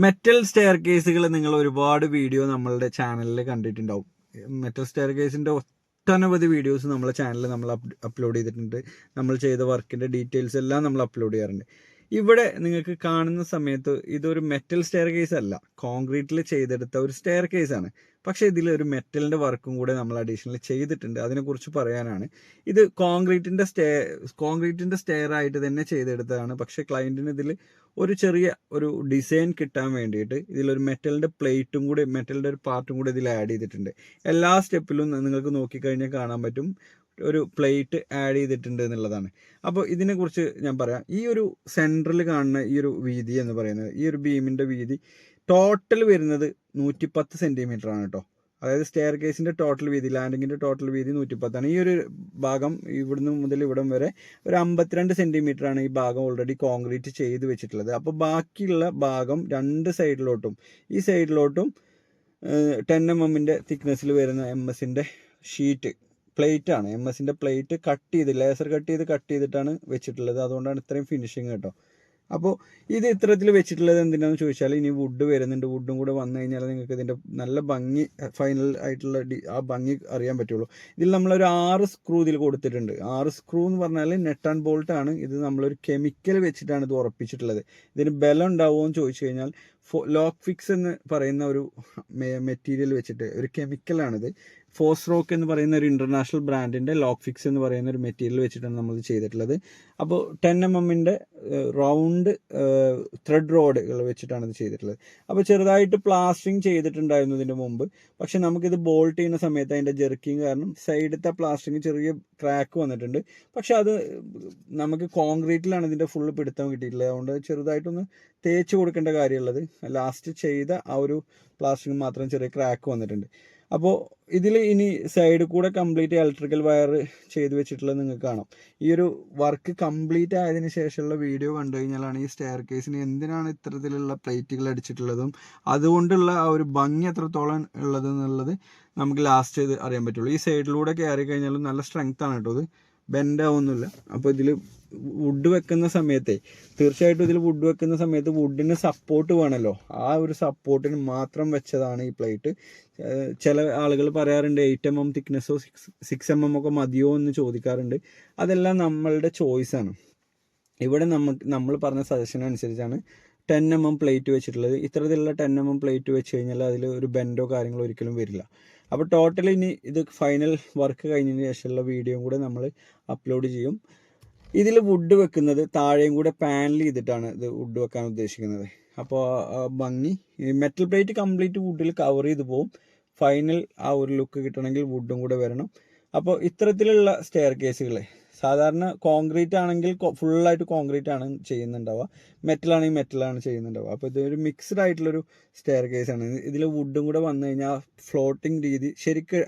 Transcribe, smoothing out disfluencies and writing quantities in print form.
Metal stair കേസുകൾ നിങ്ങൾ ഒരുപാട് വീഡിയോ നമ്മളുടെ ചാനലിൽ കണ്ടിട്ടുണ്ടാവും. മെറ്റൽ സ്റ്റെയർ കേസിൻ്റെ ഒട്ടനവധി വീഡിയോസ് നമ്മളെ ചാനലിൽ നമ്മൾ അപ്ലോഡ് ചെയ്തിട്ടുണ്ട്. നമ്മൾ ചെയ്ത വർക്കിൻ്റെ ഡീറ്റെയിൽസ് എല്ലാം നമ്മൾ അപ്ലോഡ് ചെയ്യാറുണ്ട്. ഇവിടെ നിങ്ങൾക്ക് കാണുന്ന സമയത്ത് ഇതൊരു മെറ്റൽ സ്റ്റെയർ കേസ് അല്ല, കോൺക്രീറ്റിൽ ചെയ്തെടുത്ത ഒരു സ്റ്റെയർ കേസാണ്. പക്ഷേ ഇതിൽ ഒരു മെറ്റലിൻ്റെ വർക്കും കൂടെ നമ്മൾ അഡീഷണൽ ചെയ്തിട്ടുണ്ട്. അതിനെക്കുറിച്ച് പറയാനാണ്. ഇത് കോൺക്രീറ്റിൻ്റെ സ്റ്റെയർ ആയിട്ട് തന്നെ ചെയ്തെടുത്തതാണ്. പക്ഷേ ക്ലയൻറ്റിന് ഇതിൽ ഒരു ചെറിയ ഒരു ഡിസൈൻ കിട്ടാൻ വേണ്ടിയിട്ട് ഇതിലൊരു മെറ്റലിൻ്റെ പ്ലേറ്റും കൂടി, മെറ്റലിൻ്റെ ഒരു പാർട്ടും കൂടി ഇതിൽ ആഡ് ചെയ്തിട്ടുണ്ട്. എല്ലാ സ്റ്റെപ്പിലും നിങ്ങൾക്ക് നോക്കിക്കഴിഞ്ഞാൽ കാണാൻ പറ്റും ഒരു പ്ലേറ്റ് ആഡ് ചെയ്തിട്ടുണ്ട് എന്നുള്ളതാണ്. അപ്പോൾ ഇതിനെക്കുറിച്ച് ഞാൻ പറയാം. ഈ ഒരു സെൻറ്ററിൽ കാണുന്ന ഈ ഒരു വീതി എന്ന് പറയുന്നത്, ഈ ഒരു ബീമിൻ്റെ വീതി ടോട്ടൽ വരുന്നത് 110 സെൻറ്റിമീറ്റർ ആണ് കേട്ടോ. അതായത് സ്റ്റെയർ കേസിൻ്റെ ടോട്ടൽ വീതി, ലാൻഡിങ്ങിൻ്റെ ടോട്ടൽ വീതി 110 ആണ്. ഈ ഒരു ഭാഗം ഇവിടുന്ന് മുതൽ ഇവിടം വരെ ഒരു 52 സെൻറ്റിമീറ്റർ ആണ് ഈ ഭാഗം ഓൾറെഡി കോൺക്രീറ്റ് ചെയ്ത് വെച്ചിട്ടുള്ളത്. അപ്പോൾ ബാക്കിയുള്ള ഭാഗം രണ്ട് സൈഡിലോട്ടും, ഈ സൈഡിലോട്ടും 10 mm തിക്നെസ്സിൽ വരുന്ന MS-ൻ്റെ ഷീറ്റ് പ്ലേറ്റ് ആണ്. MS-ൻ്റെ പ്ലേറ്റ് കട്ട് ചെയ്ത്, ലേസർ കട്ട് ചെയ്തിട്ടാണ് വെച്ചിട്ടുള്ളത്. അതുകൊണ്ടാണ് ഇത്രയും ഫിനിഷിങ് കേട്ടോ. അപ്പോൾ ഇത് ഇത്തരത്തിൽ വെച്ചിട്ടുള്ളത് എന്തിനാണെന്ന് ചോദിച്ചാൽ, ഇനി വുഡ് വരുന്നുണ്ട്. വുഡും കൂടെ വന്നു കഴിഞ്ഞാൽ നിങ്ങൾക്ക് ഇതിൻ്റെ നല്ല ഭംഗി, ഫൈനൽ ആയിട്ടുള്ള ആ ഭംഗി അറിയാൻ പറ്റുള്ളൂ. ഇതിൽ നമ്മളൊരു 6 സ്ക്രൂ ഇതിൽ കൊടുത്തിട്ടുണ്ട്. 6 സ്ക്രൂ എന്ന് പറഞ്ഞാൽ നെറ്റ് ആൻഡ് ബോൾട്ട് ആണ്. ഇത് നമ്മളൊരു കെമിക്കൽ വെച്ചിട്ടാണ് ഇത് ഉറപ്പിച്ചിട്ടുള്ളത്. ഇതിന് ബലം ഉണ്ടാവുമോ എന്ന് ചോദിച്ചു കഴിഞ്ഞാൽ ലോക്ക് ഫിക്സ് എന്ന് പറയുന്ന ഒരു മെറ്റീരിയൽ വെച്ചിട്ട്, ഒരു കെമിക്കലാണിത്. ഫോസ്റോക്ക് എന്ന് പറയുന്ന ഒരു ഇൻ്റർനാഷണൽ ബ്രാൻഡിൻ്റെ ലോക്ക് ഫിക്സ് എന്ന് പറയുന്ന ഒരു മെറ്റീരിയൽ വെച്ചിട്ടാണ് നമ്മൾ ചെയ്തിട്ടുള്ളത്. അപ്പോൾ 10 mm റൗണ്ട് ത്രെഡ് റോഡുകൾ വെച്ചിട്ടാണ് ഇത് ചെയ്തിട്ടുള്ളത്. അപ്പോൾ ചെറുതായിട്ട് പ്ലാസ്റ്ററിങ് ചെയ്തിട്ടുണ്ടായിരുന്നു ഇതിൻ്റെ മുമ്പ്. പക്ഷെ നമുക്കിത് ബോൾട്ട് ചെയ്യുന്ന സമയത്ത് അതിൻ്റെ ജെർക്കിങ് കാരണം സൈഡത്തെ പ്ലാസ്റ്ററിങ് ചെറിയ ക്രാക്ക് വന്നിട്ടുണ്ട്. പക്ഷെ അത് നമുക്ക് കോൺക്രീറ്റിലാണ് ഇതിൻ്റെ ഫുള്ള് പിടുത്തം കിട്ടിയിട്ടുള്ളത്. അതുകൊണ്ട് ചെറുതായിട്ടൊന്ന് തേച്ച് കൊടുക്കേണ്ട കാര്യമുള്ളത്. ലാസ്റ്റ് ചെയ്ത ആ ഒരു പ്ലാസ്റ്ററിങ് മാത്രം ചെറിയ ക്രാക്ക് വന്നിട്ടുണ്ട്. അപ്പോൾ ഇതിൽ ഇനി സൈഡിൽ കൂടെ കംപ്ലീറ്റ് ഇലക്ട്രിക്കൽ വയർ ചെയ്ത് വെച്ചിട്ടുള്ളത് നിങ്ങൾക്ക് കാണാം. ഈ ഒരു വർക്ക് കംപ്ലീറ്റ് ആയതിനു ശേഷമുള്ള വീഡിയോ കണ്ടു കഴിഞ്ഞാലാണ് ഈ സ്റ്റെയർ കേസിന് എന്തിനാണ് ഇത്തരത്തിലുള്ള പ്ലേറ്റുകൾ അടിച്ചിട്ടുള്ളതും അതുകൊണ്ടുള്ള ആ ഒരു ഭംഗി എത്രത്തോളം ഉള്ളത് എന്നുള്ളത് നമുക്ക് ലാസ്റ്റ് ചെയ്ത് അറിയാൻ പറ്റുള്ളൂ. ഈ സൈഡിലൂടെ കയറി കഴിഞ്ഞാലും നല്ല സ്ട്രെങ്ത് ആണ് കേട്ടോ. ഇത് ബെൻഡ് ആവുന്നില്ല. അപ്പോൾ ഇതിൽ വുഡ് വെക്കുന്ന സമയത്തെ തീർച്ചയായിട്ടും ഇതിൽ വുഡ് വെക്കുന്ന സമയത്ത് വുഡിന് സപ്പോർട്ട് വേണമല്ലോ. ആ ഒരു സപ്പോർട്ടിന് മാത്രം വെച്ചതാണ് ഈ പ്ലേറ്റ്. ചില ആളുകൾ പറയാറുണ്ട് 8 mm തിക്നെസ്സോ 6 mm ഒക്കെ മതിയോ എന്ന് ചോദിക്കാറുണ്ട്. അതെല്ലാം നമ്മളുടെ ചോയ്സാണ്. ഇവിടെ നമ്മൾ പറഞ്ഞ സജഷൻ അനുസരിച്ചാണ് 10 mm പ്ലേറ്റ് വെച്ചിട്ടുള്ളത്. ഇത്തരത്തിലുള്ള 10 mm പ്ലേറ്റ് വെച്ച് കഴിഞ്ഞാൽ അതിൽ ഒരു ബെൻഡോ കാര്യങ്ങളോ ഒരിക്കലും വരില്ല. അപ്പോൾ ടോട്ടലി ഇനി ഇത് ഫൈനൽ വർക്ക് കഴിഞ്ഞതിന് ശേഷമുള്ള വീഡിയോയും കൂടെ നമ്മൾ അപ്ലോഡ് ചെയ്യും. ഇതിൽ വുഡ് വെക്കുന്നത് താഴെയും കൂടെ പാനൽ ചെയ്തിട്ടാണ് ഇത് വുഡ് വെക്കാൻ ഉദ്ദേശിക്കുന്നത്. അപ്പോൾ ഭംഗി മെറ്റൽ പ്ലേറ്റ് കംപ്ലീറ്റ് വുഡിൽ കവർ ചെയ്ത് പോകും. ഫൈനൽ ആ ഒരു ലുക്ക് കിട്ടണമെങ്കിൽ വുഡും കൂടെ വരണം. അപ്പോൾ ഇത്തരത്തിലുള്ള സ്റ്റെയർ കേസുകൾ സാധാരണ കോൺക്രീറ്റ് ആണെങ്കിൽ ഫുള്ളായിട്ട് കോൺക്രീറ്റ് ആണ് ചെയ്യുന്നുണ്ടാവുക, മെറ്റലാണെങ്കിൽ മെറ്റലാണ് ചെയ്യുന്നുണ്ടാവുക. അപ്പോൾ ഇതൊരു മിക്സ്ഡ് ആയിട്ടുള്ളൊരു സ്റ്റെയർ കേസാണ്. ഇതിൽ വുഡും കൂടെ വന്നു കഴിഞ്ഞാൽ ഫ്ലോട്ടിങ് രീതി ശരിക്കും